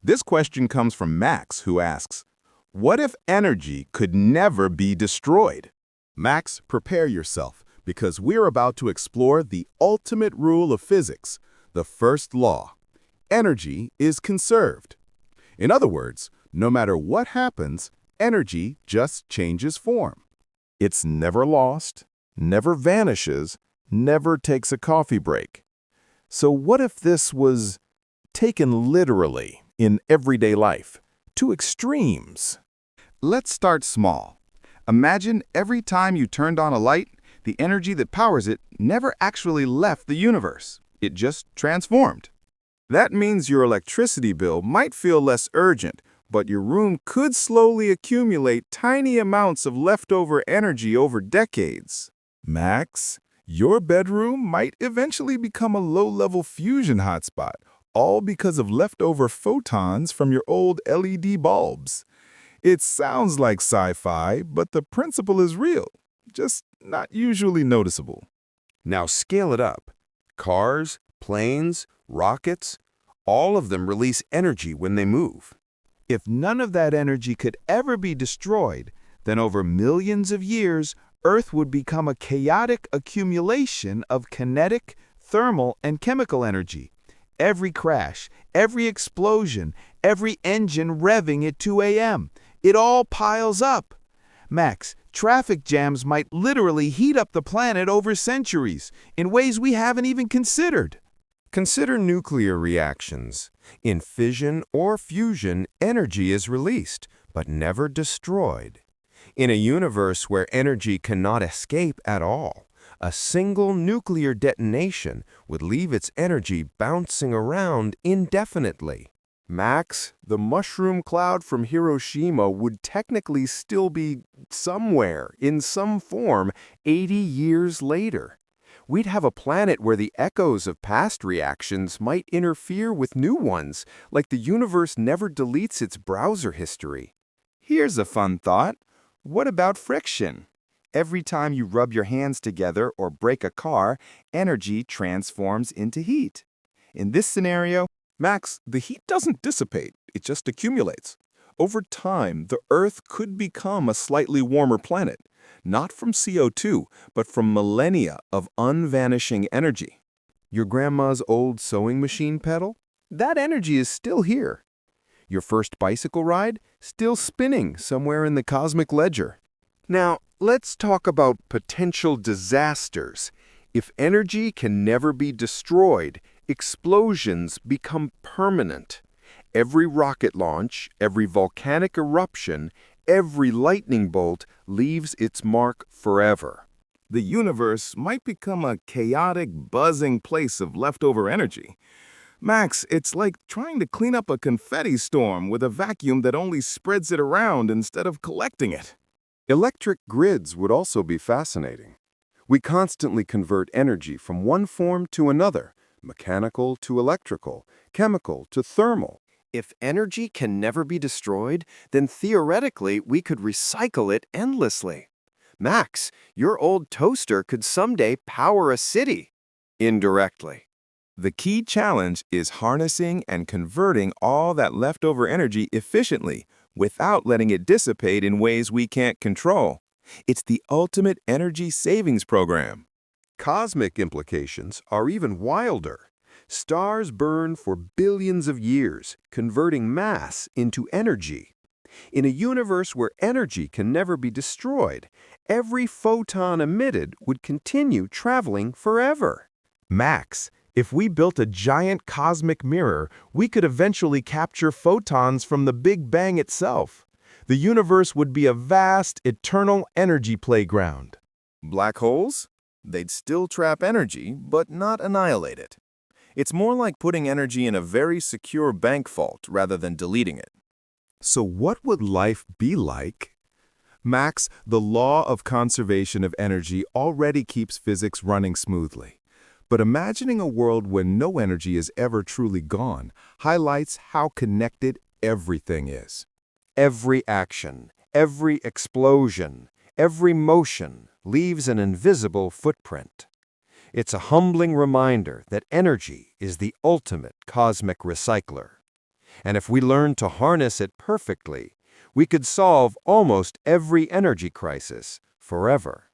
This question comes from Max, who asks, what if energy could never be destroyed? Max, prepare yourself, because we're about to explore the ultimate rule of physics, the first law. Energy is conserved. In other words, no matter what happens, energy just changes form. It's never lost, never vanishes, never takes a coffee break. So what if this was taken literally in everyday life, to extremes? Let's start small. Imagine every time you turned on a light, the energy that powers it never actually left the universe. It just transformed. That means your electricity bill might feel less urgent, but your room could slowly accumulate tiny amounts of leftover energy over decades. Max, your bedroom might eventually become a low-level fusion hotspot, all because of leftover photons from your old LED bulbs. It sounds like sci-fi, but the principle is real, just not usually noticeable. Now scale it up. Cars, planes, rockets, all of them release energy when they move. If none of that energy could ever be destroyed, then over millions of years, Earth would become a chaotic accumulation of kinetic, thermal, and chemical energy. Every crash, every explosion, every engine revving at 2 a.m., it all piles up. Max, traffic jams might literally heat up the planet over centuries in ways we haven't even considered. Consider nuclear reactions. In fission or fusion, energy is released, but never destroyed. In a universe where energy cannot escape at all, a single nuclear detonation would leave its energy bouncing around indefinitely. Max, the mushroom cloud from Hiroshima would technically still be somewhere, in some form, 80 years later. We'd have a planet where the echoes of past reactions might interfere with new ones, like the universe never deletes its browser history. Here's a fun thought. What about friction? Every time you rub your hands together or break a car, energy transforms into heat. In this scenario, Max, the heat doesn't dissipate, it just accumulates. Over time, the Earth could become a slightly warmer planet, not from CO2, but from millennia of unvanishing energy. Your grandma's old sewing machine pedal? That energy is still here. Your first bicycle ride? Still spinning somewhere in the cosmic ledger. Now, let's talk about potential disasters. If energy can never be destroyed, explosions become permanent. Every rocket launch, every volcanic eruption, every lightning bolt leaves its mark forever. The universe might become a chaotic, buzzing place of leftover energy. Max, it's like trying to clean up a confetti storm with a vacuum that only spreads it around instead of collecting it. Electric grids would also be fascinating. We constantly convert energy from one form to another, mechanical to electrical, chemical to thermal. If energy can never be destroyed, then theoretically we could recycle it endlessly. Max, your old toaster could someday power a city. Indirectly. The key challenge is harnessing and converting all that leftover energy efficiently without letting it dissipate in ways we can't control. It's the ultimate energy savings program. Cosmic implications are even wilder. Stars burn for billions of years, converting mass into energy. In a universe where energy can never be destroyed, every photon emitted would continue traveling forever. Max, if we built a giant cosmic mirror, we could eventually capture photons from the Big Bang itself. The universe would be a vast, eternal energy playground. Black holes? They'd still trap energy, but not annihilate it. It's more like putting energy in a very secure bank vault rather than deleting it. So what would life be like? Max, the law of conservation of energy already keeps physics running smoothly. But imagining a world when no energy is ever truly gone highlights how connected everything is. Every action, every explosion, every motion leaves an invisible footprint. It's a humbling reminder that energy is the ultimate cosmic recycler. And if we learn to harness it perfectly, we could solve almost every energy crisis forever.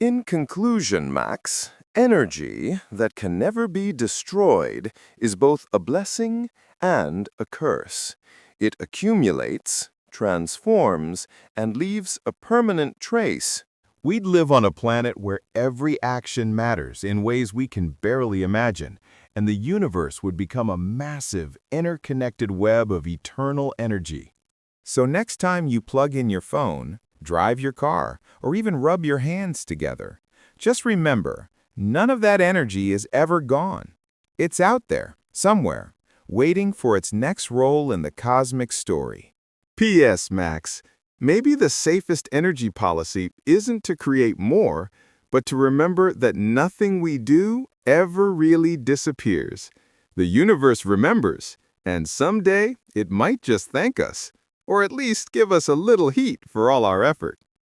In conclusion, Max, energy that can never be destroyed is both a blessing and a curse. It accumulates, transforms, and leaves a permanent trace. We'd live on a planet where every action matters in ways we can barely imagine, and the universe would become a massive, interconnected web of eternal energy. So next time you plug in your phone, drive your car, or even rub your hands together, just remember, none of that energy is ever gone. It's out there, somewhere, waiting for its next role in the cosmic story. P.S. Max, maybe the safest energy policy isn't to create more, but to remember that nothing we do ever really disappears. The universe remembers, and someday it might just thank us, or at least give us a little heat for all our effort.